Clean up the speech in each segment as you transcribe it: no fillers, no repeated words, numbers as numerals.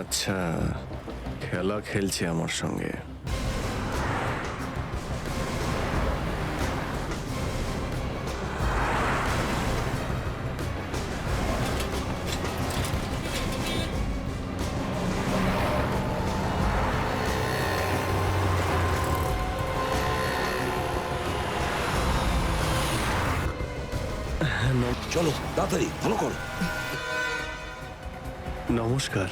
আচ্ছা, খেলা খেলছে আমার সঙ্গে। চলো তাড়াতাড়ি ফলো করো। নমস্কার।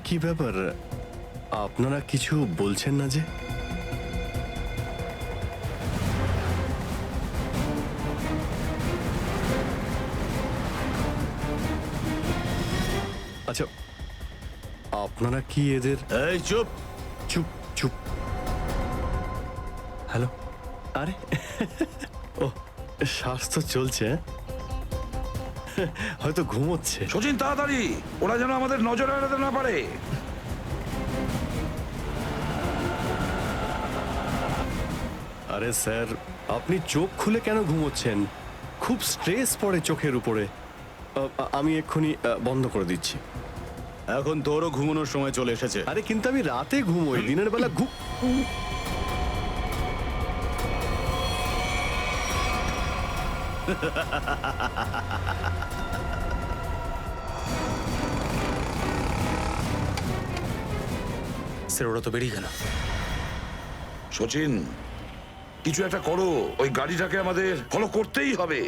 কি ব্যাপার, আপনারা কিছু বলছেন না যে? আচ্ছা, আপনারা কি এদের... এই চুপ। চুপ চুপ। হ্যালো। আরে ও, শ্বাস তো চলছে, হয়তো ঘুমোচ্ছে। সচিন তাড়াতাড়ি, ওরা যেন আমাদের নজরে এড়াতে না পারে। আরে স্যার, আপনি চোখ খুলে কেন ঘুমোচ্ছেন? খুব স্ট্রেস পড়ে চোখের উপরে। আমি এক্ষুনি বন্ধ করে দিচ্ছি। এখন তোরও ঘুমানোর সময় চলে এসেছে। আরে কিন্তু আমি রাতে ঘুমোই, দিনের বেলা স্যার ওরা তো বেরিয়ে গেল। সচিন, কিছু একটা করো, ওই গাড়িটাকে আমাদের ফলো করতেই হবে।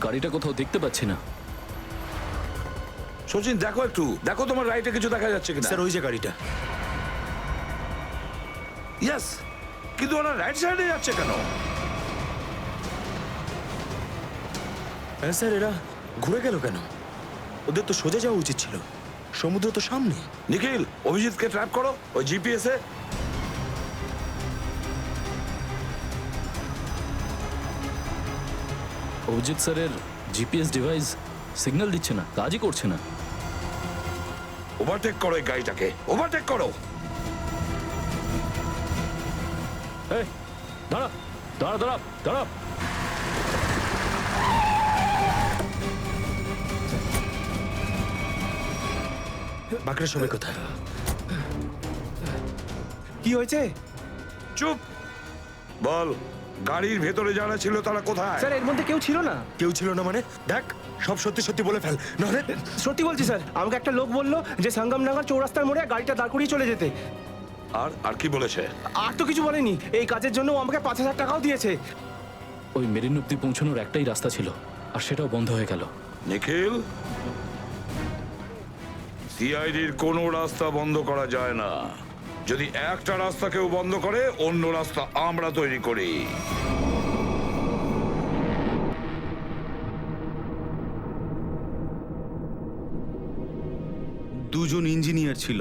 গাড়িটা কোথাও দেখতে পাচ্ছি না। সচিন দেখো একটু, দেখো তোমার রাইটে কিছু দেখা যাচ্ছে কিনা। স্যার ওই যে গাড়িটা। ইয়েস, কিন্তু ওরা রাইট সাইডে যাচ্ছে কেন? হ্যাঁ স্যার, এরা ঘুরে গেল কেন? ওদের তো সোজা যাওয়া উচিত ছিল, সমুদ্র তো সামনে। নিখিল, অভিজিৎকে ট্র্যাপ করো ওই জিপিএস এ। অভিজিৎ স্যারের জিপিএস ডিভাইস সিগন্যাল দিচ্ছে না, কাজই করছে না। ওভারটেক করো এই গাড়িটাকে, ওভারটেক করো। এই দাঁড়া দাঁড়া দাঁড়া দাঁড়া। বাঁকড়া সবাই কোথায়? কি হয়েছে? চুপ। বল, গাড়ির ভেতরে যারা ছিল তারা কোথায়? স্যার এর মধ্যে কেউ ছিল না। কেউ ছিল না মানে? দেখ, সব সত্যি সত্যি বলে ফেল, নাহলে। সত্যি বলছি স্যার, আমাকে একটা লোক বললো যে সঙ্গমনগর চৌরাস্তার মোড়ে গাড়িটা দাঁড় করিয়ে চলে যেতে। আর আর কি বলেছে? আর তো কিছু বলেনি। এই কাজের জন্য ও আমাকে 5,000 টাকাও দিয়েছে। ওই মেরিন অব্দি পৌঁছানোর একটাই রাস্তা ছিল, আর সেটাও বন্ধ হয়ে গেল। নিখিল, সিআইডির কোনো রাস্তা বন্ধ করা যায় না। যদি একটা রাস্তা কেউ বন্ধ করে, অন্য রাস্তা আমরা তৈরি করি। দুজন ইঞ্জিনিয়ার ছিল,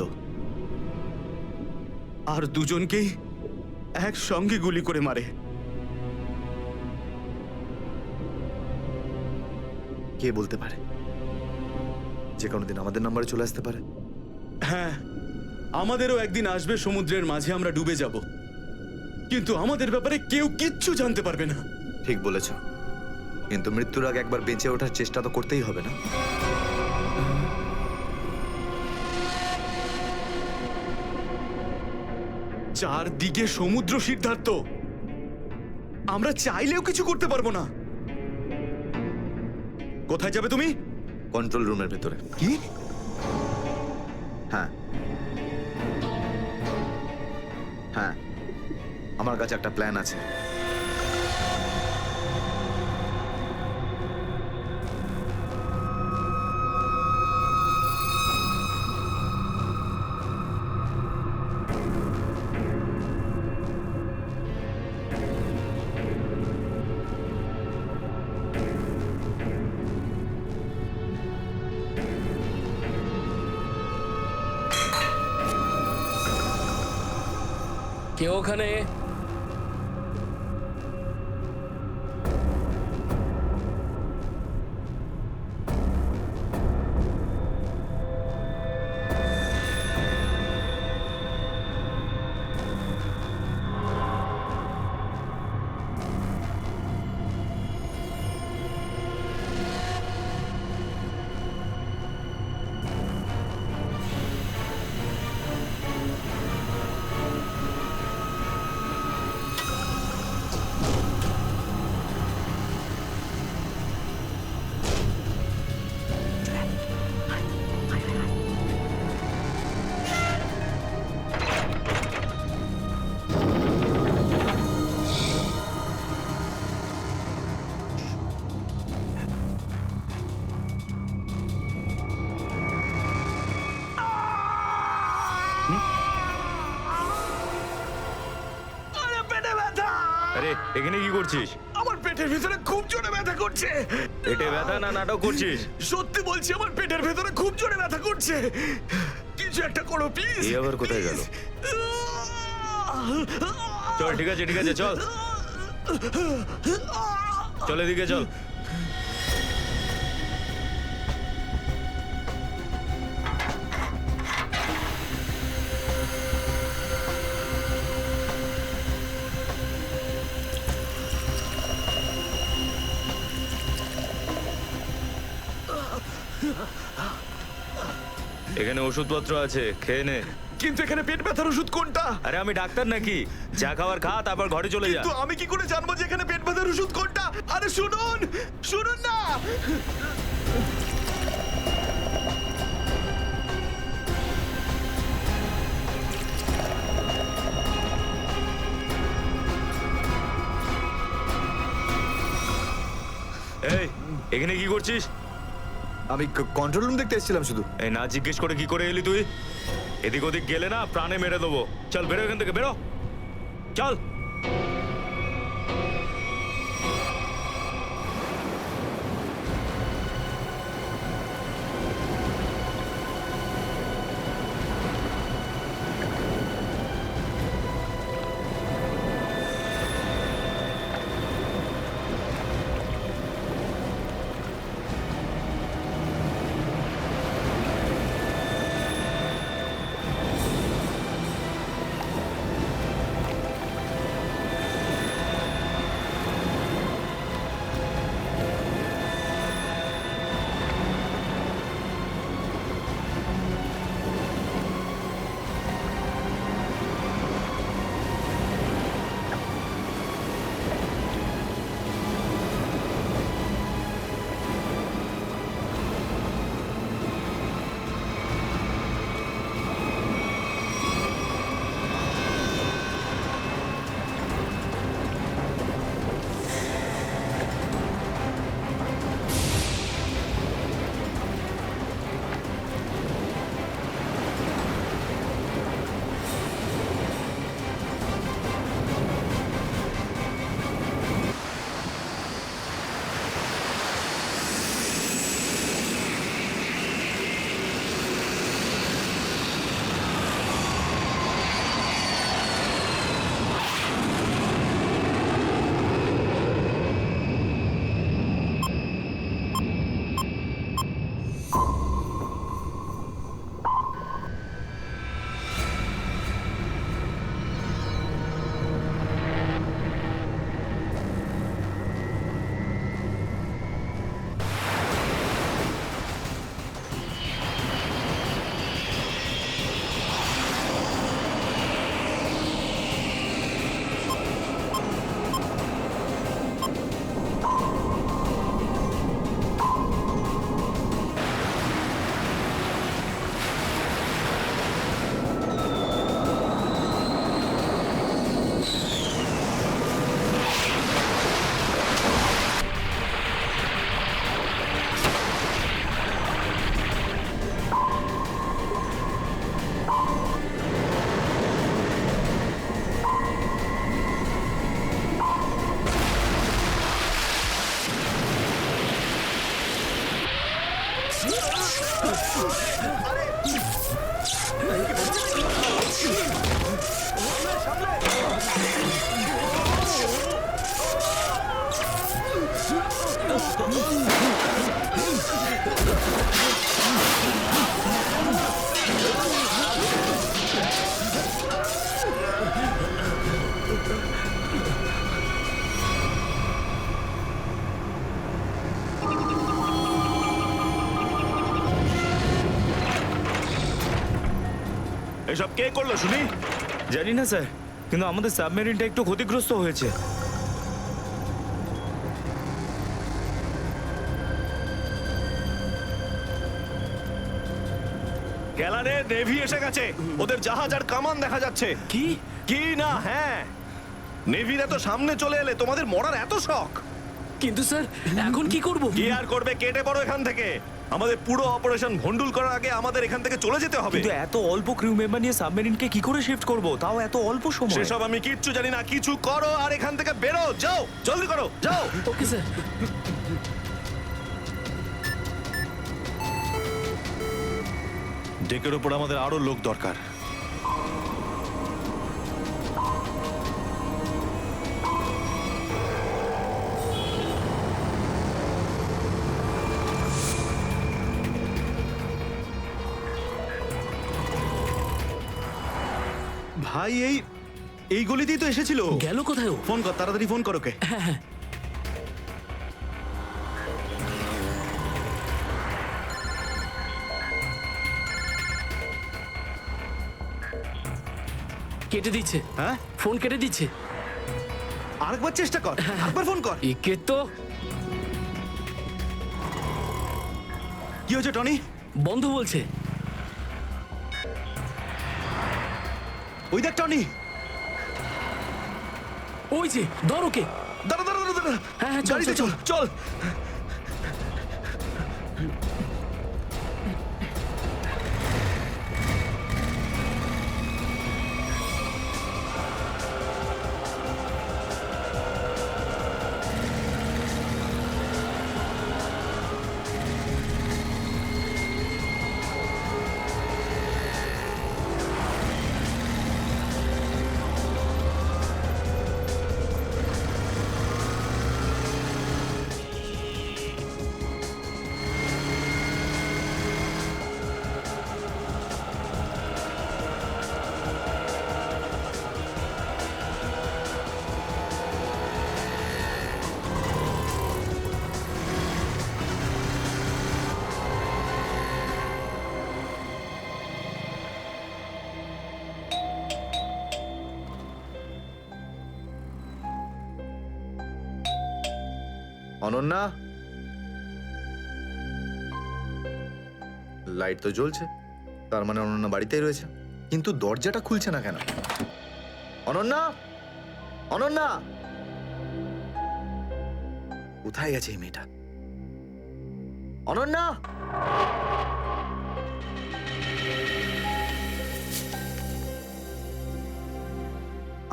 আর দুজনকেই একসঙ্গে গুলি করে মারে। কে বলতে পারে? যে কোনো দিন আমাদের নাম্বারে চলে আসতে পারে। হ্যাঁ, আমাদেরও একদিন আসবে, সমুদ্রের মাঝে আমরা ডুবে যাব, কিন্তু আমাদের ব্যাপারে কেউ কিচ্ছু জানতে পারবে না। ঠিক বলেছ, কিন্তু মৃত্যুর আগে একবার বেঁচে ওঠার চেষ্টা তো করতেই হবে না? চারদিকে সমুদ্র, সিদ্ধার্থ। আমরা চাইলেও কিছু করতে পারবো না। কোথায় যাবে তুমি? কন্ট্রোল রুমের ভেতরে। কি? হ্যাঁ হ্যাঁ, আমার কাছে একটা প্ল্যান আছে। কেউ ওখানে? আরে এখানে কি করছিস? আমার পেটের ভিতরে খুব জোরে ব্যথা করছে। পেটে ব্যথা না নাটক করছিস? সত্যি বলছি, আমার পেটের ভেতরে খুব জোরে ব্যথা করছে। কিছু একটা করো প্লিজ। এই আবার কোথায় গেল? চল ঠিক আছে চল চল এদিকে চল। এখানে ওষুধপত্র আছে, খেয়ে নে। কিন্তু এখানে পেট ব্যথার ওষুধ কোনটা? আরে আমি ডাক্তার নাকি? যা খাবার খা, তারপর ঘরে চলে যা। কিন্তু আমি কি করে জানবো যে এখানে পেট ব্যথার ওষুধ কোনটা? আরে শুনুন, শুনুন না। এই এখানে কি করছিস? আমি কন্ট্রোল রুম দেখতে এসেছিলাম শুধু। এই না জিজ্ঞেস করে কি করে এলি তুই? এদিক ওদিক গেলে না প্রাণে মেরে দেবো। চল বেরো এখান থেকে, বেরো চল। এসব কে করলো শুনি? জানি না স্যার, কিন্তু আমাদের সাবমেরিনটা একটু ক্ষতিগ্রস্ত হয়েছে। গ্যালারে নেভি এসে গেছে। ওদের জাহাজ আর কামান দেখা যাচ্ছে। কি? কি না? হ্যাঁ, নেভির এত সামনে চলে এলে তোমাদের মরার এত শখ। কিন্তু স্যার এখন কি করব? কি আর করবে, কেটে পড়ো এখান থেকে। আমাদের পুরো অপারেশন ভন্ডুল করার আগে আমাদের এখান থেকে চলে যেতে হবে। কিন্তু এত অল্প ক্রিউ মেম্বার নিয়ে সাবমেরিনকে কি করে শিফট করব, তাও এত অল্প সময়? সেসব আমি কিচ্ছু জানি না, কিছু করো আর এখান থেকে বেরো, যাও, জলদি করো, যাও। Okay sir. ডেকের ওপর আমাদের আরো লোক দরকার। ভাই এই গলিতেই তো এসেছিল। গেল কোথায় ও? ফোন কর, তাড়াতাড়ি ফোন কর ওকে। কেটে দিচ্ছে, হ্যাঁ, ফোন কেটে দিচ্ছে। আরেকবার চেষ্টা কর, আরেকবার ফোন কর। একে তো কি হয়েছে টনি? বন্ধ বলছে। ওই দেখ টনি। ওই যে, ধর ওকে। দাঁড়া দাঁড়া দাঁড়া দাঁড়া। হ্যাঁ, হ্যাঁ, চল, গাড়িতে চল, চল চল। অনন্যা, লাইট তো জ্বলছে, তার মানে অনন্যা বাড়িতেই রয়েছে, কিন্তু দরজাটা খুলছে না কেন? অনন্যা, অনন্যা, কোথায় গেছে এই মেয়েটা? অনন্যা,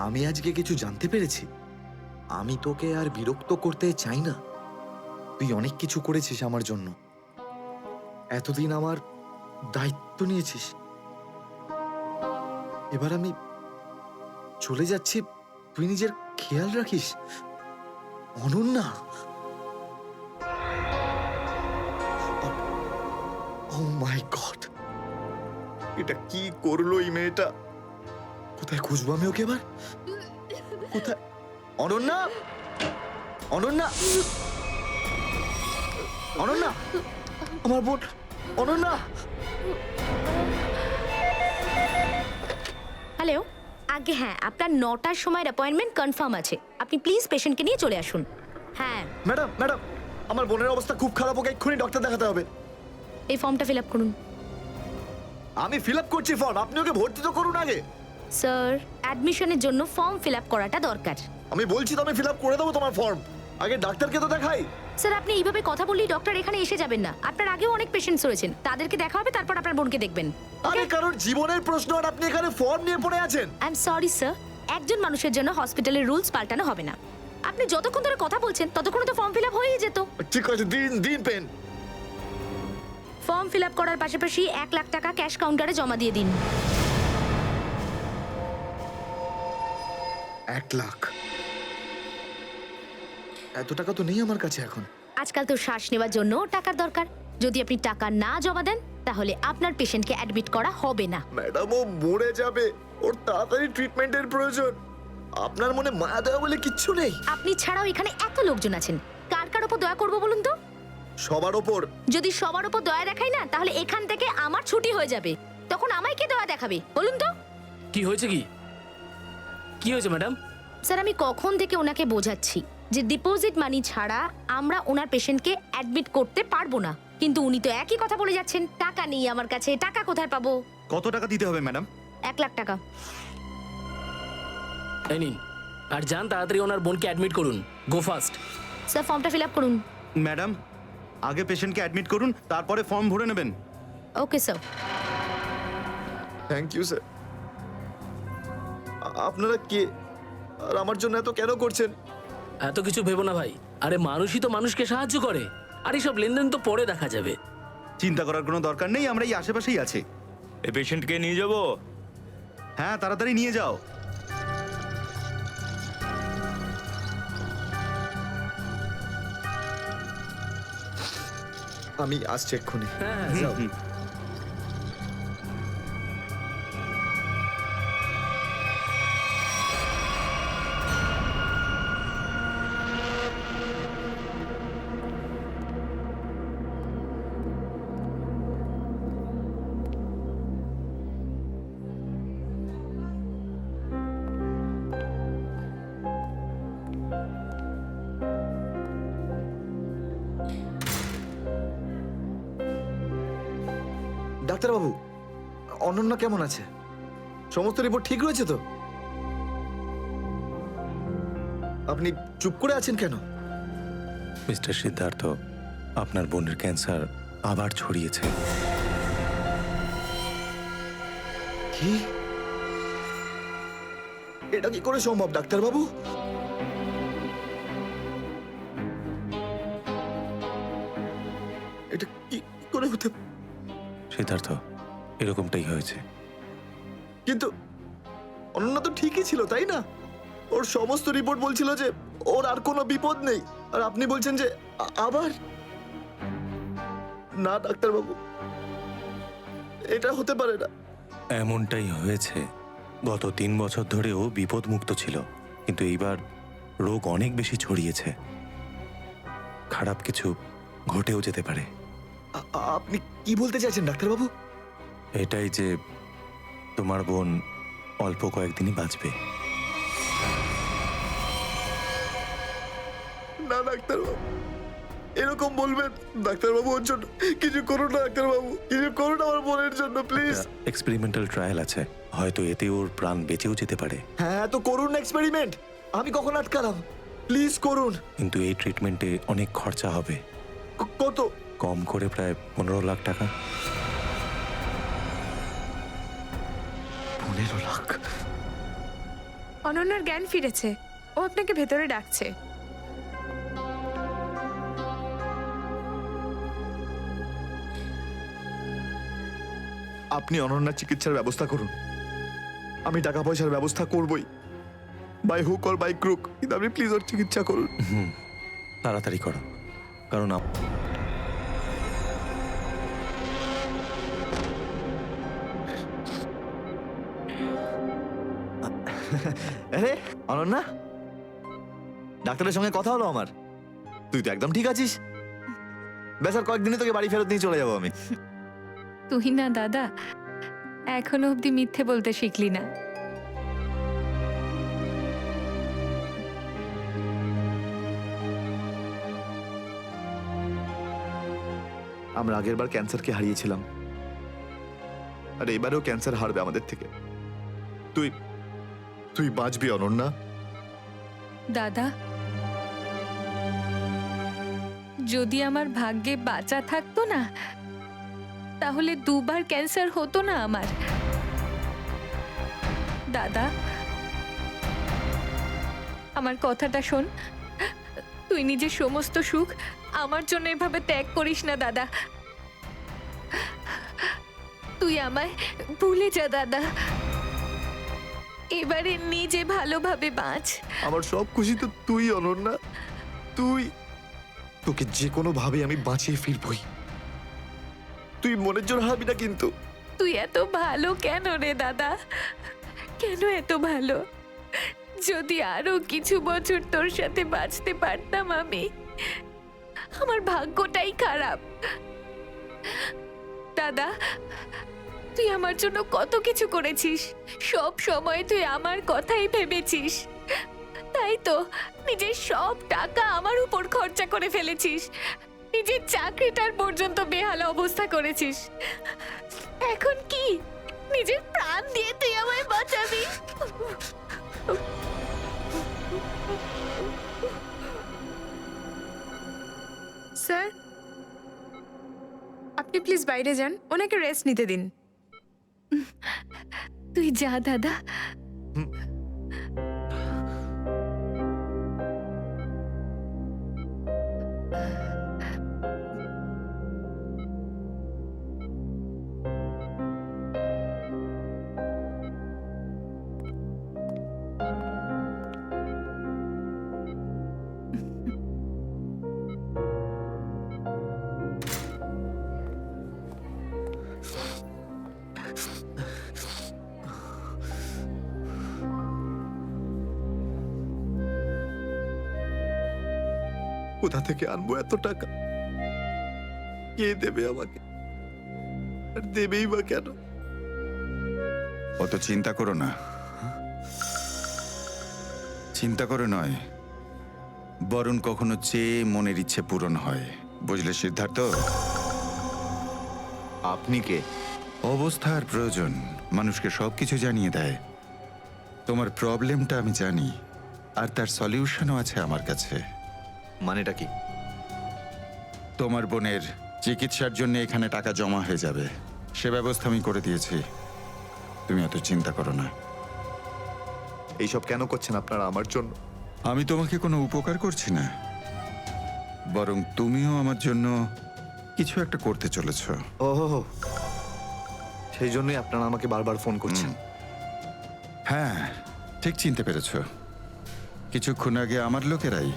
আমি আজকে কিছু জানতে পেরেছি। আমি তোকে আর বিরক্ত করতে চাই না। তুই অনেক কিছু করেছিস আমার জন্য, এতদিন আমার দায়িত্ব নিয়েছিস। এবার আমি চলে যাচ্ছি, তুই নিজের খেয়াল রাখিস। অনন্যা, ও মাই গড, এটা কি করলো এই মেয়েটা? কোথায় খুঁজবো আমি ওকে এবার? কোথায়? অনন্যা, অনন্যা, অনন্যা, আমার বোন অনন্যা। হ্যালো, আগে হ্যাঁ, আপনার 9টার সময় অ্যাপয়েন্টমেন্ট কনফার্ম আছে। আপনি প্লিজ পেশেন্টকে নিয়ে চলে আসুন। হ্যাঁ, ম্যাডাম ম্যাডাম, আমার বোনের অবস্থা খুব খারাপ, ওকে এক্ষুনি ডক্টর দেখাতে হবে। এই ফর্মটা ফিল আপ করুন। আমি ফিল আপ করছি ফর্ম, আপনি ওকে ভর্তি তো করুন আগে। স্যার, অ্যাডমিশনের জন্য ফর্ম ফিল আপ করাটা দরকার। আমি বলছি তো আমি ফিল আপ করে দেবো তোমার ফর্ম, আগে ডাক্তারকে তো দেখাই। স্যার, আপনি এইভাবে কথা বললেই ডক্টর এখানে এসে যাবেন না। আপনার আগেও অনেক পেশেন্টস রয়েছেন, তাদেরকে দেখা হবে, তারপর আপনার বোনকে দেখবেন। আরে কারোর জীবনের প্রশ্ন আর আপনি এখানে ফর্ম নিয়ে পড়ে আছেন। আই এম সরি স্যার, একজন মানুষের জন্য হসপিটালের রুলস পাল্টানো হবে না। আপনি যতক্ষণ ধরে কথা বলছেন ততক্ষণ তো ফর্ম ফিল আপ হয়েই যেত। ঠিক আছে, দিন দিন পেন। ফর্ম ফিল আপ করার পাশাপাশি 1 লাখ টাকা ক্যাশ কাউন্টারে জমা দিয়ে দিন। 1 লাখ? এত টাকা তো নেই আমার কাছে এখন। আজকাল তো শ্বাস নেওয়ার জন্য টাকার দরকার। যদি আপনি টাকা না জমা দেন তাহলে আপনার পেশেন্টকে অ্যাডমিট করা হবে না। ম্যাডাম, ও মরে যাবে, ওর তাড়াতাড়ি ট্রিটমেন্টের প্রয়োজন। আপনার মনে মায়া দেওয়া বলে কিচ্ছু নেই? আপনি ছাড়াও এখানে এত লোকজন আছেন, কার কার উপর দয়া করবো বলুন তো? সবার ওপর। যদি সবার উপর দয়া দেখাই না, তাহলে এখান থেকে আমার ছুটি হয়ে যাবে। তখন আমায় কে দয়া দেখাবে বলুন তো? কি হয়েছে? কি হয়েছে ম্যাডাম? স্যার, আমি কখন থেকে ওনাকে বোঝাচ্ছি যে ডিপোজিট মানি ছাড়া আমরা ওনার পেশেন্টকে অ্যাডমিট করতে পারবো না, কিন্তু উনি তো একই কথা বলে যাচ্ছেন। টাকা নেই আমার কাছে, টাকা কোথায় পাবো? কত টাকা দিতে হবে ম্যাডাম? 1 লাখ টাকা। এই নিন, আর যান তাড়াতাড়ি ওনার বোনকে অ্যাডমিট করুন। Go fast. স্যার, ফর্মটা ফিল আপ করুন। ম্যাডাম, আগে পেশেন্টকে অ্যাডমিট করুন, তারপরে ফর্ম ভরে নেবেন। Okay sir. Thank you sir. আপনারা কে আর আমার জন্য এত কেন করছেন? এত কিছু ভেবো না ভাই, আরে মানুষই তো মানুষকে সাহায্য করে, আর এইসব লেনদেন তো পরে দেখা যাবে। চিন্তা করার কোনো দরকার নেই, আমরা এই আশেপাশেই আছি। এই পেশেন্টকে নিয়ে যাবো। হ্যাঁ, তাড়াতাড়ি নিয়ে যাও। আমি আসছি এক্ষুনি। হ্যাঁ যাও। ডাক্তারবাবু, অনন্যা কেমন আছে? সমস্ত রিপোর্ট ঠিক রয়েছে তো? আপনি চুপ করে আছেন কেন? মিস্টার সিদ্ধার্থ, আপনার বোনের ক্যান্সার আবার ছড়িয়েছে। কি? এটা কি করে সম্ভব ডাক্তারবাবু? এটা কি করে হতে? সিদ্ধার্থ, এরকমটাই হয়েছে। কিন্তু অনন্যা তো ঠিকই ছিল, তাই না? ওর সমস্ত রিপোর্ট বলছিল যে ওর আর কোনো বিপদ নেই, আর আপনি বলছেন যে আবার? না ডাক্তারবাবু, এটা হতে পারে না। এমনটাই হয়েছে। গত 3 বছর ধরেও বিপদমুক্ত ছিল, কিন্তু এইবার রোগ অনেক বেশি ছড়িয়েছে। খারাপ কিছু ঘটেও যেতে পারে। আপনি কি বলতে চাইছেন ডাক্তারবাবু? এটাই যে তোমার বোন অল্প কয়েকদিনই বাঁচবে। না ডাক্তারবাবু, এরকম বলবেন? ডাক্তারবাবু, ওর জন্য কিছু করুন না ডাক্তারবাবু, কিছু করুন আমার বোনের জন্য প্লিজ। এক্সপেরিমেন্টাল ট্রায়াল আছে, হয়তো এতে ওর প্রাণ বেঁচেও যেতে পারে। হ্যাঁ, তো করুন না এক্সপেরিমেন্ট। আমি কখন আটকালাম? প্লিজ করুন। কিন্তু এই ট্রিটমেন্টে অনেক খরচা হবে। কত? কম করে প্রায় 15 লাখ টাকা। 15 লাখ? অনন্যার জ্ঞান ফিরেছে, ও আপনাকে ভেতরে ডাকছে। আপনি অনন্যার চিকিৎসার ব্যবস্থা করুন। আমি টাকা পয়সার ব্যবস্থা করবই, by hook or by crook, কিন্তু আপনি প্লিজ ওর চিকিৎসা করুন। তাড়াতাড়ি করো, কারণ আরে অনন্যা, ডাক্তারের সঙ্গে কথা হলো আমার। তুই তো একদম ঠিক আছিস। বেশ, আর কয়েকদিনে তোকে বাড়ি ফেরত নিয়ে চলে যাবো আমি। তুই না দাদা, এখনো অব্দি মিথ্যে বলতে শিখলি না। আমরা আগেরবার ক্যান্সারকে হারিয়েছিলাম, আর এবারেও ক্যান্সার হারবে আমাদের থেকে। তুই তুই বাঁচবি অনন্যা। দাদা, যদি আমার ভাগ্যে বাঁচা থাকতো না, তাহলে 2 বার ক্যান্সার হতো না আমার। দাদা, আমার কথাটা শোন। তুই নিজের সমস্ত সুখ আমার জন্য এভাবে ত্যাগ করিস না দাদা। তুই আমায় ভুলে যা দাদা। এবারে নিজে ভালোভাবে বাঁচ। আমার সব খুশি তো তুই অনন্যা। তুই, তোকে যে কোনো ভাবে আমি বাঁচিয়ে ফিরবই। তুই মনের জোর হারাবি না কিন্তু। তুই এত ভালো কেন রে দাদা? কেন এত ভালো? যদি আরো কিছু বছর তোর সাথে বাঁচতে পারতাম আমি। আমার ভাগ্যটাই খারাপ। দাদা, তুই আমার জন্য কত কিছু করেছিস, সব সময় তুই আমার কথাই ভেবেছিস। তাই তো নিজের সব টাকা আমার উপর খরচা করে ফেলেছিস, নিজের চাকরিটার পর্যন্ত বেহালা অবস্থা করেছিস। এখন কি নিজের প্রাণ দিয়ে তুই আমায় বাঁচাবি? স্যার, আপনি প্লিজ বাইরে যান, ওনাকে রেস্ট নিতে দিন। তুই যা দাদা। কোথা থেকে আনবো এত টাকা? কে দেবে আমাকে? আর দেবেই বা কেন? অত চিন্তা করো না, চিন্তা করে নয়, বরং কখনো চেয়ে মনের ইচ্ছে পূরণ হয়, বুঝলে সিদ্ধার্থ? আপনি কে? অবস্থার প্রয়োজন মানুষকে সবকিছু জানিয়ে দেয়। তোমার প্রবলেমটা আমি জানি, আর তার সলিউশনও আছে আমার কাছে। মানেটা কি? তোমার বোনের চিকিৎসার জন্য এখানে টাকা জমা হয়ে যাবে, সে ব্যবস্থা আমি করে দিয়েছি। তুমি অত চিন্তা করো না। এইসব কেন করছেন আপনারা আমার জন্য? আমি তোমাকে কোনো উপকার করছি না, বরং তুমিও আমার জন্য কিছু একটা করতে চলেছ। ওহো, সেই জন্যই আপনারা আমাকে বারবার ফোন করছেন। হ্যাঁ, ঠিক চিনতে পেরেছ। কিছুক্ষণ আগে আমার লোকেরাই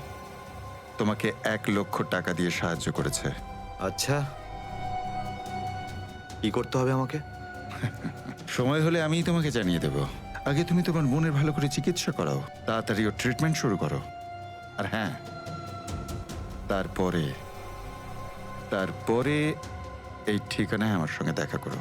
তোমাকে 1 লক্ষ টাকা দিয়ে সাহায্য করেছে। আচ্ছা, কি করতে হবে আমাকে? সময় হলে আমিই তোমাকে জানিয়ে দেব। আগে তুমি তোমার বোনের ভালো করে চিকিৎসা করাও, তাড়াতাড়ি ওর ট্রিটমেন্ট শুরু করো। আর হ্যাঁ, তারপরে তারপরে এই ঠিকানায় আমার সঙ্গে দেখা করো।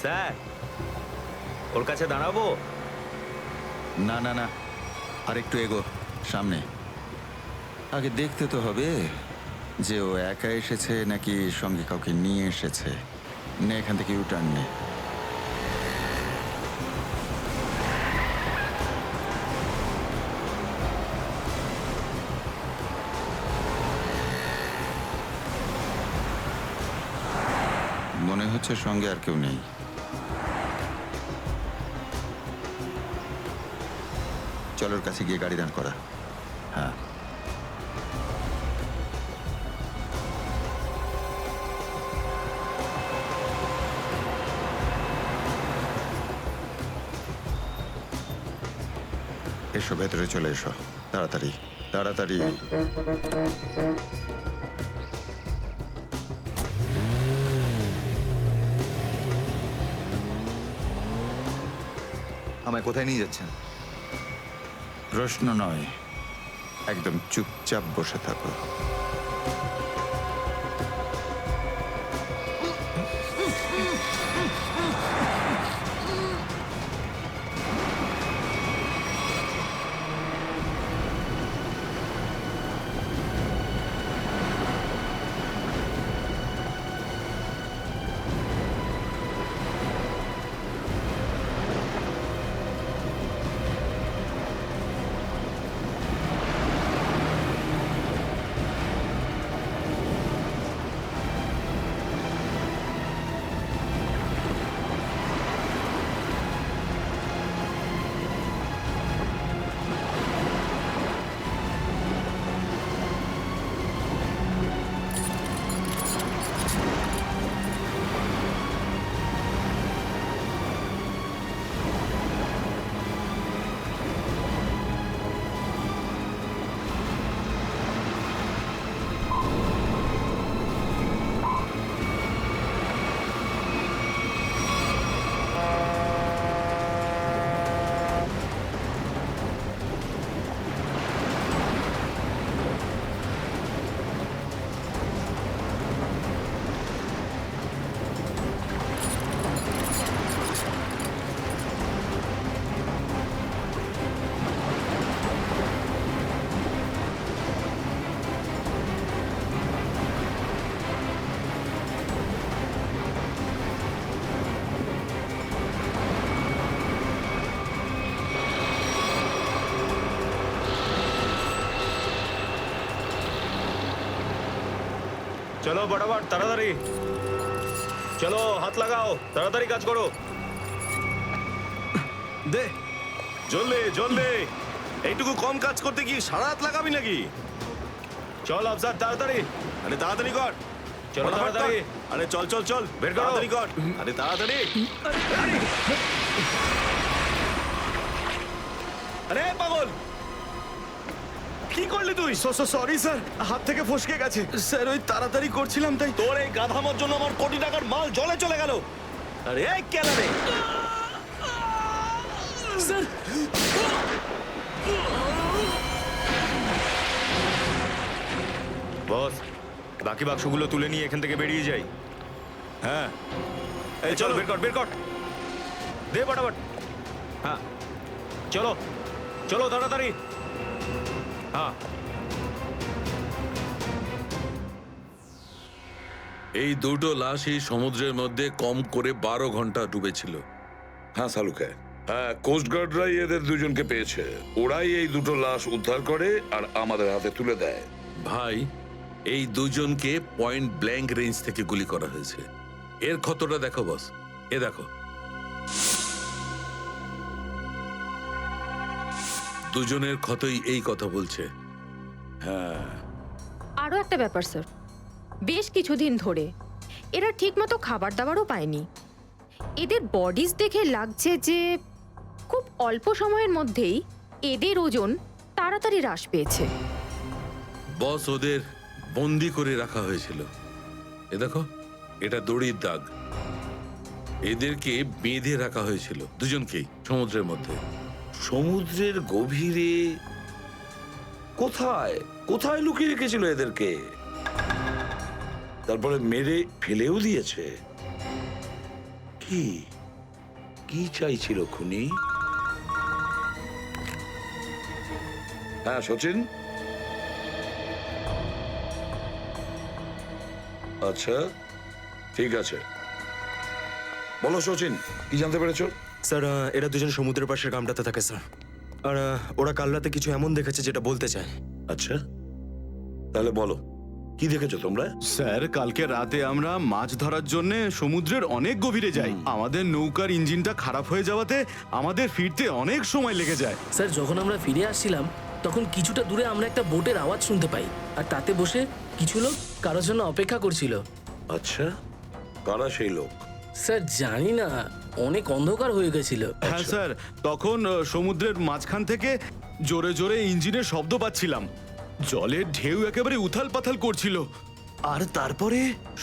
স্যার, ওর কাছে দাঁড়াবো? না না না, আর একটু এগো সামনে। আগে দেখতে তো হবে যে ও একা এসেছে নাকি সঙ্গে কাউকে নিয়ে এসেছে। নে, এখান থেকে ইউটার্ন নে। মনে হচ্ছে সঙ্গে আর কেউ নেই। চলোর কাছে গিয়ে গাড়ি দাঁড় করা। হ্যাঁ, এসো, ভেতরে চলে এসো, তাড়াতাড়ি তাড়াতাড়ি। আমায় কোথায় নিয়ে যাচ্ছেন? প্রশ্ন নয়, একদম চুপচাপ বসে থাকো। চলো ফটাফট তাড়াতাড়ি চলো, হাত লাগাও, তাড়াতাড়ি কাজ করো। দে, জলদি জলদি। এইটুকু কম কাজ করতে কি সারা রাত লাগাবি নাকি? চল আফসার, তাড়াতাড়ি। আরে তাড়াতাড়ি কর। চলো ফটাফট তাড়াতাড়ি। কর। আরে চল চল চল, বের করো। তাড়াতাড়ি কর। আরে তাড়াতাড়ি। আরে পাগল, কি করলি তুই? সরি স্যার, হাত থেকে ফসকে গেছে স্যার, ওই তাড়াতাড়ি করছিলাম তাই। তোর এই গাধামার জন্য আমার কোটি টাকার মাল জলে চলে গেল। আরে এই কেন রে? স্যার বস, বাকি বাক্সগুলো তুলে নিয়ে এখান থেকে বেরিয়ে যাই। হ্যাঁ, এই চলো, বের কর বের কর, দে ফটাফট। হ্যাঁ চলো চলো তাড়াতাড়ি। হ্যাঁ, এই দুটো লাশই সমুদ্রের মধ্যে কম করে 12 ঘন্টা ডুবেছিল। হ্যাঁ সালুকে, হ্যাঁ কোস্টগার্ডরাই এদের দুজনকে পেয়েছে। ওরাই এই দুটো লাশ উদ্ধার করে আর আমাদের হাতে তুলে দেয়। ভাই, এই দুজনকে পয়েন্ট ব্ল্যাঙ্ক রেঞ্জ থেকে গুলি করা হয়েছে। এর ক্ষতটা দেখো বস, এ দেখো। দুজনের ক্ষতই এই কথা বলছে। হ্যাঁ, আরও একটা ব্যাপার স্যার, বেশ কিছুদিন ধরে এরা ঠিকমতো খাবার দাবারও পায়নি। এদের বডিজ দেখে লাগছে যে খুব অল্প সময়ের মধ্যেই এদের ওজন তাড়াতাড়ি হ্রাস পেয়েছে। বস, ওদের বন্দি করে রাখা হয়েছিল। এ দেখো, এটা দড়ির দাগ। এদেরকে বেঁধে রাখা হয়েছিল দুজনকেই সমুদ্রের মধ্যে। সমুদ্রের গভীরে কোথায় কোথায় লুকিয়ে রেখেছিল এদেরকে, তারপরে মেরে ফেলেও দিয়েছে। কি কি চাইছিল খুনি? হ্যাঁ সচিন, আচ্ছা ঠিক আছে, বলো সচিন, কি জানতে পেরেছো? স্যার, এরা দুজন সমুদ্রের পাশের গ্রামটাতে থাকে স্যার। আর ওরা কাল রাতে কিছু এমন দেখেছে যেটা বলতে চায়। আচ্ছা, তাহলে বলো, কি দেখেছো তোমরা? স্যার, কালকে রাতে আমরা মাছ ধরার জন্য সমুদ্রের অনেক গভীরে যাই। আমাদের নৌকার ইঞ্জিনটা খারাপ হয়ে যাওয়াতে আমাদের ফিরতে অনেক সময় লেগে যায়। স্যার, যখন আমরা ফিরে আসছিলাম তখন কিছুটা দূরে আমরা একটা বোটের আওয়াজ শুনতে পাই, আর তাতে বসে কিছু লোক কারোর জন্য অপেক্ষা করছিল। আচ্ছা, কারা সেই লোক? স্যার জানি না, অনেক অন্ধকার হয়ে গেছিল। হ্যাঁ স্যার, তখন সমুদ্রের মাঝখান থেকে জোরে জোরে ইঞ্জিনের শব্দ পাচ্ছিলাম। জলের ঢেউ একেবারে উথাল পাথাল করছিল। আর তারপরে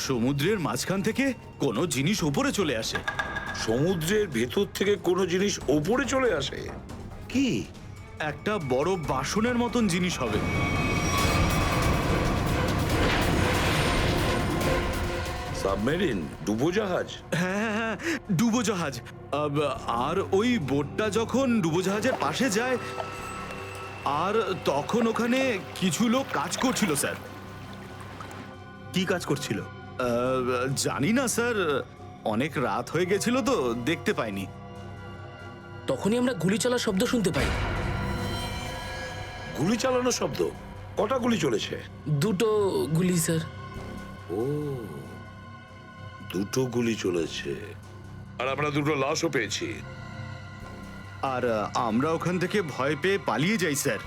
সমুদ্রের মাঝখান থেকে কোনো জিনিস উপরে চলে আসে। সমুদ্রের ভেতর থেকে কোনো জিনিস ওপরে চলে আসে? কি? একটা বড় বাসনের মতন জিনিস হবে। সাবমেরিন, ডুবোজাহাজ? হ্যাঁ, ডুবোজাহাজ। আর ওই বোটটা যখন ডুবোজাহাজের পাশে যায়, আর তখন ওখানে কিছু লোক কাজ করছিল স্যার। কি কাজ করছিল? জানি না স্যার, অনেক রাত হয়ে গেছিল তো দেখতে পাইনি। তখনই আমরা গুলি চলার শব্দ শুনতে পাই। গুলি চালানোর শব্দ? কটা গুলি চলেছে? দুটো গুলি স্যার। ও, দুটো গুলি চলেছে। আর আমরা দুটো লাশও পেয়েছি। আর আমরা ওখান থেকে ভয় পেয়ে পালিয়ে যাই স্যার।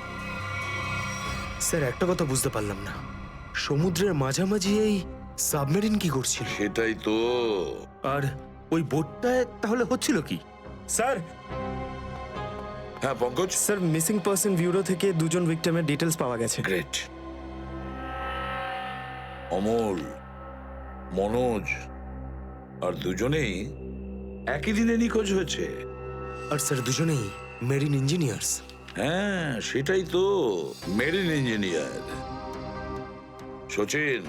স্যার, একটা কথা বুঝতে পারলাম না, সমুদ্রের মাঝামাঝি এই সাবমেরিন কি করছিল? সেটাই তো। আর ওই বোটটায় তাহলে হচ্ছিল কি? স্যার, হ্যাঁ Pankaj. Sir, missing person bureau থেকে দুজন ভিক্টিমের ডিটেলস পাওয়া গেছে। গ্রেট। অমল, মনোজ আর দুজনেই একই দিনে নিখোঁজ হয়েছে। আর স্যার, দুজনেই মেরিন ইঞ্জিনিয়ার্স। হ্যাঁ সেটাই তো, মেরিন ইঞ্জিনিয়ার। সচিন,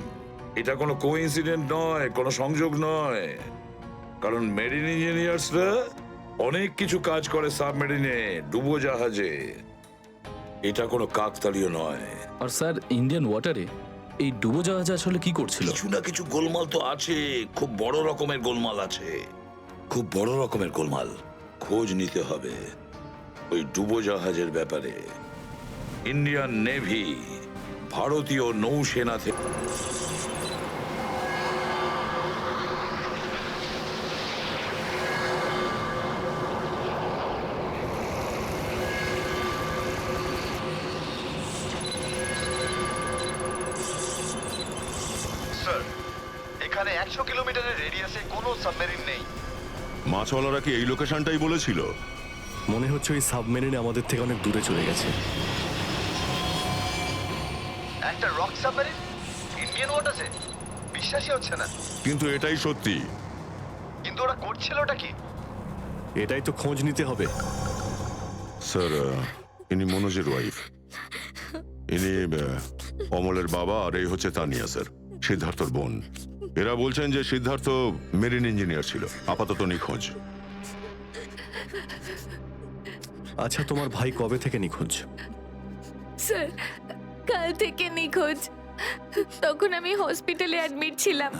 এটা কোনো কোইন্সিডেন্ট নয়, কোনো সংযোগ নয়। কারণ মেরিন ইঞ্জিনিয়ার্সরা অনেক কিছু কাজ করে সাবমেরিনে, ডুবোজাহাজে। এটা কোনো কাকতালীয় নয়। আর স্যার, ইন্ডিয়ান ওয়াটারে এই ডুবোজাহাজ আসলে কি করছিল? কিছু না কিছু গোলমাল তো আছে, খুব বড় রকমের গোলমাল আছে, খুব বড় রকমের গোলমাল। খোঁজ নিতে হবে ওই ডুবোজাহাজের ব্যাপারে। ইন্ডিয়ান নেভি, ভারতীয় নৌসেনা থেকে স্যার এখানে 100 কিলোমিটারের রেডিয়াসে কোনো সাবমেরিন নেই। মাছওয়ালারা কি এই লোকেশনটাই বলেছিল? মনে হচ্ছে ওই সাবমেরিন আমাদের থেকে অনেক দূরে চলে গেছে। একটা রক সাবমেরিন ইন্ডিয়ান ওয়াটারে? বিশ্বাসই হচ্ছে না। কিন্তু এটাই সত্যি। কিন্তু ওরা করছিলটা কি? এটাই তো খোঁজ নিতে হবে। স্যার ইনি মনোজের ওয়াইফ, ইনি অমলের বাবা, আর এই হচ্ছে তানিয়া স্যার, সিদ্ধার্থর বোন। এরা বলছেন যে সিদ্ধার্থ মেরিন ইঞ্জিনিয়ার ছিল, আপাতত নিখোঁজ। আচ্ছা, তোমার ভাই কবে থেকে নিখোঁজ? স্যার কাল থেকে নিখোঁজ। তখন আমি হসপিটালে অ্যাডমিট ছিলাম।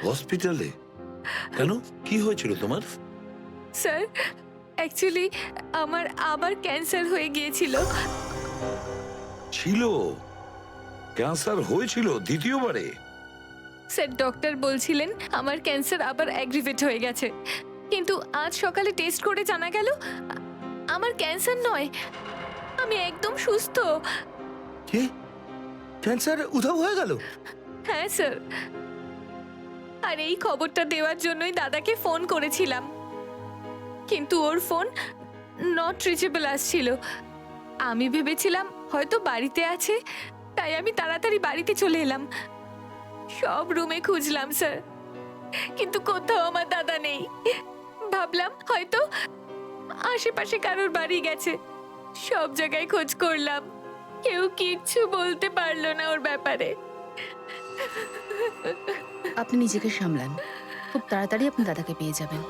হসপিটালে? কেন, কি হয়েছিল তোমার? স্যার অ্যাকচুয়ালি আমার আবার ক্যান্সার হয়ে গিয়েছিল। ছিল? ক্যান্সার হয়েছিল দ্বিতীয়বারে? স্যার ডক্টর বলছিলেন আমার ক্যান্সার আবার অ্যাগ্রিভেট হয়ে গেছে, কিন্তু আজ সকালে টেস্ট করে জানা গেল আমার ক্যান্সার নয়, আমি একদম সুস্থ। কি ক্যান্সার উধাও হয়ে গেল? হ্যাঁ স্যার, আর এই খবরটা দেওয়ার জন্যই দাদাকে ফোন করেছিলাম, কিন্তু ওর ফোন নট রিচেবল আসছিল। আমি ভেবেছিলাম হয়তো বাড়িতে আছে, তাই আমি তাড়াতাড়ি বাড়িতে চলে এলাম। সব রুমে খুঁজলাম স্যার, কিন্তু কোথাও আমার দাদা নেই। ভাবলাম হয়তো আশেপাশে কারোর বাড়ি গেছে। সব জায়গায় খোঁজ করলাম, কেউ কিচ্ছু বলতে পারলো না ওর ব্যাপারে। আপনি নিজেকে সামলান, খুব তাড়াতাড়ি আপনি দাদাকে পেয়ে যাবেন।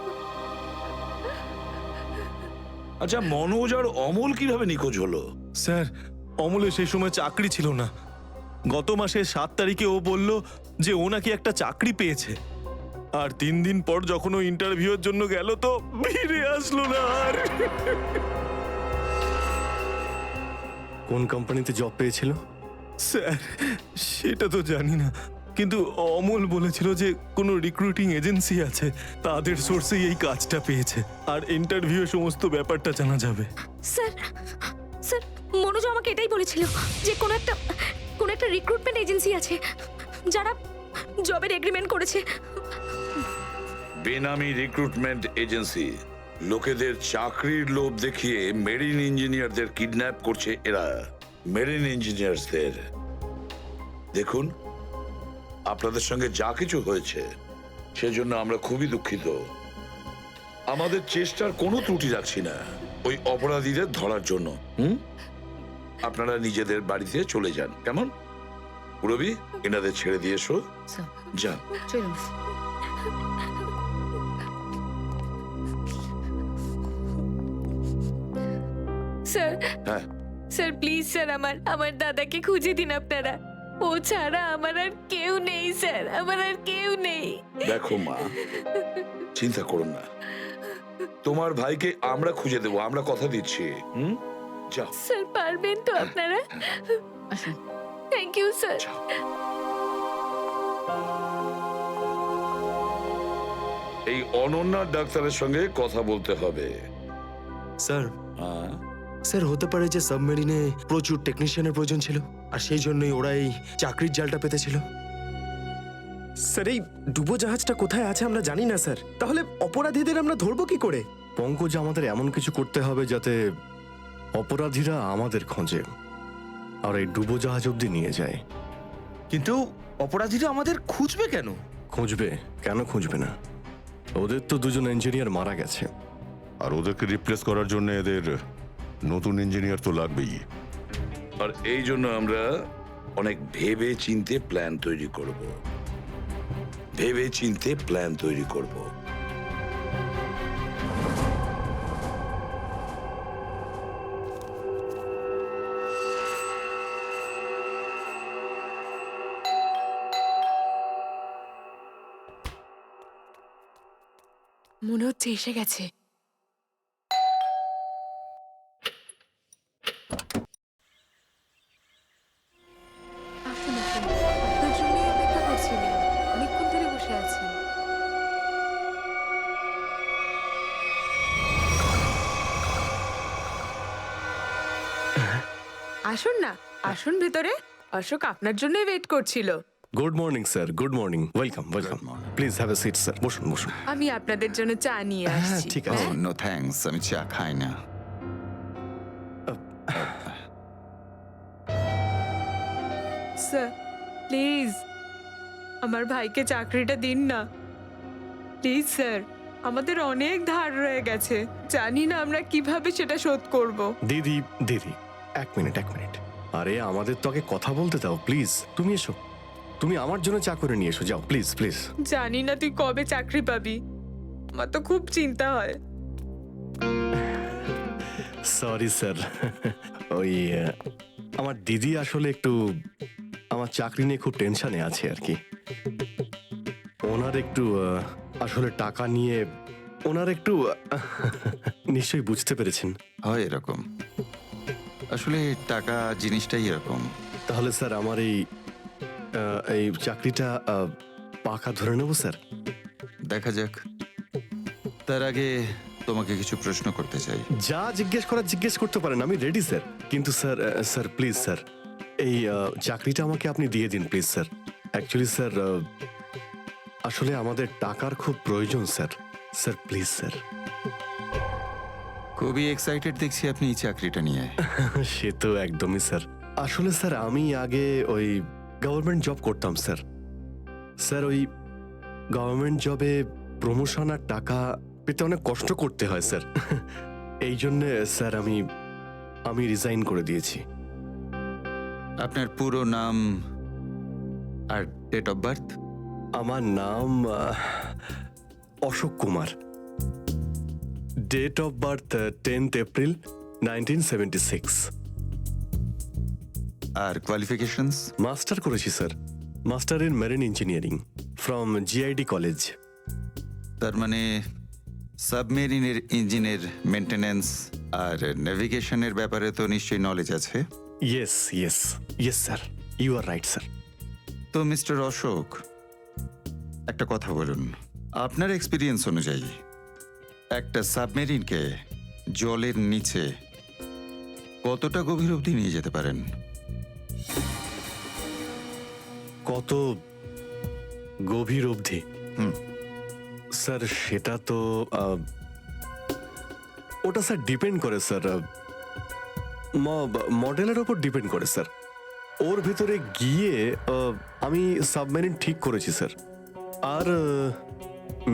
আচ্ছা, মনোজ আর অমল কিভাবে নিখোঁজ হলো? স্যার অমলের সেই সময় চাকরি ছিল না। গত মাসের 7 তারিখে ও বলল যে ও নাকি একটা চাকরি পেয়েছে, আর 3 দিন পর যখন ও ইন্টারভিউর জন্য গেল তো ফিরে আসলো না আর। কোন কোম্পানিতে জব পেয়েছিল? স্যার সেটা তো জানি না, কিন্তু অমল বলেছিল যে কোনো রিক্রুটিং এজেন্সি আছে, তাদের সোর্সেই এই কাজটা পেয়েছে, আর ইন্টারভিউ সমস্ত ব্যাপারটা জানা যাবে। স্যার স্যার মনোজ আমাকে এটাই বলেছিল যে কোনো একটা রিক্রুটমেন্ট এজেন্সি আছে যারা জবের এগ্রিমেন্ট করেছে। বেনামি রিক্রুটমেন্ট এজেন্সি লোকেদের চাকরির লোভ দেখিয়ে মেরিন ইঞ্জিনিয়ারদের কিডন্যাপ করছে এরা। মেরিন ইঞ্জিনিয়ারদের দেখুন, আপনাদের সঙ্গে যা কিছু হয়েছে সেজন্য আমরা খুবই দুঃখিত। আমাদের চেষ্টার কোনো ত্রুটি রাখছি না ওই অপরাধীদের ধরার জন্য। আপনারা নিজেদের বাড়িতে চলে যান, কেমন? পুরবি, এনাদের ছেড়ে দিয়ে এসো। যান। চলুন। স্যার হ্যাঁ স্যার প্লিজ স্যার আমার দাদাকে খুঁজে দিন আপনারা। ও ছাড়া আমার আর কেউ নেই স্যার, আমার আর কেউ নেই। দেখো মা, চিন্তা করুন না, তোমার ভাইকে আমরা খুঁজে দেবো, আমরা কথা দিচ্ছি। যাও স্যার, পারবেন তো আপনারা? Thank you sir. এই অনন্যা ডাক্তারের সঙ্গে কথা বলতে হবে। স্যার স্যার হতে পারে যে সাবমেরিনে প্রচুর টেকনিশিয়ানের প্রয়োজন ছিল, আর সেই জন্যই ওরা এই চাকরির জালটা পেতেছিল। স্যার এই ডুবো জাহাজটা কোথায় আছে আমরা জানি না স্যার, তাহলে অপরাধীদের আমরা ধরবো কি করে? পঙ্কজ, আমাদের এমন কিছু করতে হবে যাতে অপরাধীরা আমাদের খোঁজে আর এই ডুবোজাহাজ অব্দি নিয়ে যায়। কিন্তু অপরাধীরা আমাদের খুঁজবে কেন? খুঁজবে কেন? খুঁজবে না? ওদের তো 2জন ইঞ্জিনিয়ার মারা গেছে, আর ওদেরকে রিপ্লেস করার জন্য এদের নতুন ইঞ্জিনিয়ার তো লাগবেই। আর এই জন্য আমরা অনেক ভেবে চিন্তে প্ল্যান তৈরি করব। ভেবে চিন্তে প্ল্যান তৈরি করব। মনে হচ্ছে এসে গেছে। আসুন না, আসুন ভেতরে। অশোক আপনার জন্যই ওয়েট করছিল। Good morning sir, good morning, welcome welcome. Please have a seat sir, বসুন বসুন। আমি আপনাদের জন্য চা নিয়ে হ্যাঁ আসছি। ঠিক আছে। নো থ্যাঙ্কস, আমি চা খাই না। স্যার প্লিজ আমার ভাইকে চাকরিটা দিন না প্লিজ স্যার। আমাদের অনেক ধার রয়ে গেছে, জানি না আমরা কিভাবে সেটা শোধ করব। দিদি দিদি, এক মিনিট এক মিনিট। আরে আমাদের তো আগে কথা বলতে দাও প্লিজ। তুমি এসো, তুমি আমার জন্য চা করে নিয়ে এসো, যাও প্লিজ প্লিজ। জানি না তুই কবে চাকরি পাবি, আমার তো খুব চিন্তা হয়। সরি স্যার, ওই আমার দিদি আসলে একটু আমার চাকরি নিয়ে খুব টেনশনে আছে আর কি। ওনার একটু আসলে টাকা নিয়ে ওনার একটু নিশ্চয়ই বুঝতে পেরেছেন। হয় এরকম, আসলে টাকা জিনিসটাই এরকম। তাহলে স্যার আমার এই চাকরিটা পাকা ধরে নেবো স্যার? দেখা যাক, তার আগে তোমাকে কিছু প্রশ্ন করতে চাই। যা জিজ্ঞেস করার জিজ্ঞেস করতে পারেন, আমি রেডি স্যার। কিন্তু স্যার স্যার প্লিজ স্যার, এই চাকরিটা আমাকে আপনি দিয়ে দিন প্লিজ স্যার। অ্যাকচুয়ালি স্যার আসলে আমাদের টাকার খুব প্রয়োজন স্যার। Sir please sir. খুবই এক্সাইটেড দেখছি আপনি এই চাকরিটা নিয়ে। সে তো একদমই স্যার। আসলে স্যার আমি আগে ওই গভর্নমেন্ট জব করতাম স্যার। স্যার ওই গভর্নমেন্ট জবে প্রমোশন আর টাকা পেতে অনেক কষ্ট করতে হয় স্যার। এই জন্যে স্যার আমি রিজাইন করে দিয়েছি। আপনার পুরো নাম আর ডেট অফ বার্থ? আমার নাম Ashok Kumar. Date of birth 10th April 1976। আর কোয়ালিফিকেশনস? মাস্টার করেছি sir, master in marine engineering from GID college. তার মানে সাবমেরিনের ইঞ্জিনের মেনটেন্যান্স আর নেভিগেশনের ব্যাপারে তো নিশ্চয়ই নলেজ আছে। Yes yes yes sir, you are right sir. তো মিস্টার অশোক, একটা কথা বলুন, আপনার এক্সপিরিয়েন্স অনুযায়ী একটা সাবমেরিনকে জলের নিচে কতটা গভীর অবধি নিয়ে যেতে পারেন? কত গভীর অবধি? স্যার সেটা তো ওটা স্যার ডিপেন্ড করে স্যার, মডেলের ওপর ডিপেন্ড করে স্যার। ওর ভেতরে গিয়ে আমি সাবমেরিন ঠিক করেছি স্যার। আর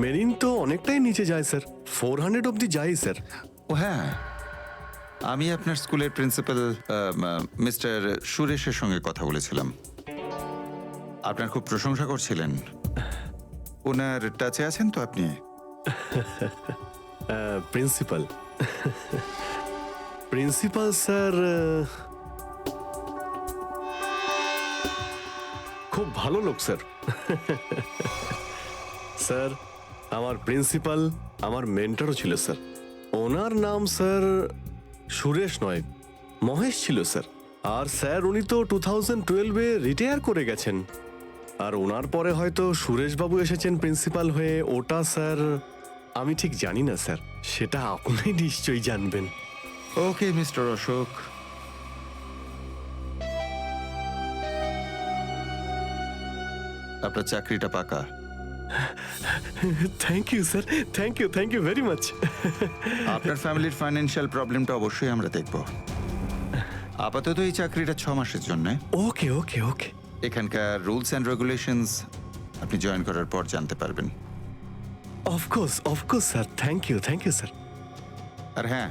মেরিন তো অনেকটাই নিচে যায় স্যার, 400 অবধি যাই স্যার। ও হ্যাঁ, আমি আপনার স্কুলের প্রিন্সিপাল মিস্টার সুরেশের সঙ্গে কথা বলেছিলাম, আপনার খুব প্রশংসা করছিলেন। ওনার টাচে আছেন তো আপনি? প্রিন্সিপাল প্রিন্সিপাল স্যার খুব ভালো লোক স্যার। স্যার আমার প্রিন্সিপাল আমার মেন্টরও ছিল স্যার। ওনার নাম স্যার সুরেশ নয়, মহেশ ছিল স্যার। আর স্যার উনি তো 2012-এ রিটায়ার করে গেছেন। আর ওনার পরে হয়তো সুরেশবাবু এসেছেন প্রিন্সিপাল হয়ে, ওটা স্যার আমি ঠিক জানি না স্যার, সেটা আপনি নিশ্চয়ই জানবেন। ওকে মিস্টার অশোক, আপনার চাকরিটা পাকা। Thank you sir, thank you very much. আপনার ফ্যামিলির ফাইন্যান্সিয়াল প্রবলেমটা অবশ্যই আমরা দেখব। আপাতত এই চাকরিটা 6 মাসের জন্য। ওকে ওকে ওকে। এখানকার রুলস অ্যান্ড রেগুলেশনস আপনি জয়েন করার পর জানতে পারবেন। Of course sir, thank you sir. আর হ্যাঁ,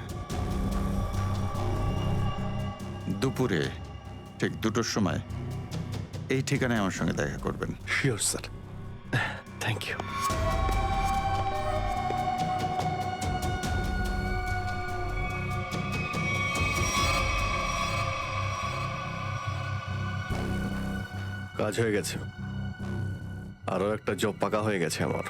দুপুরে ঠিক 2টোর সময় এই ঠিকানায় আমার সঙ্গে দেখা করবেন। Sure sir, thank you. কাজ হয়ে গেছে, আরো একটা জব পাকা হয়ে গেছে আমার।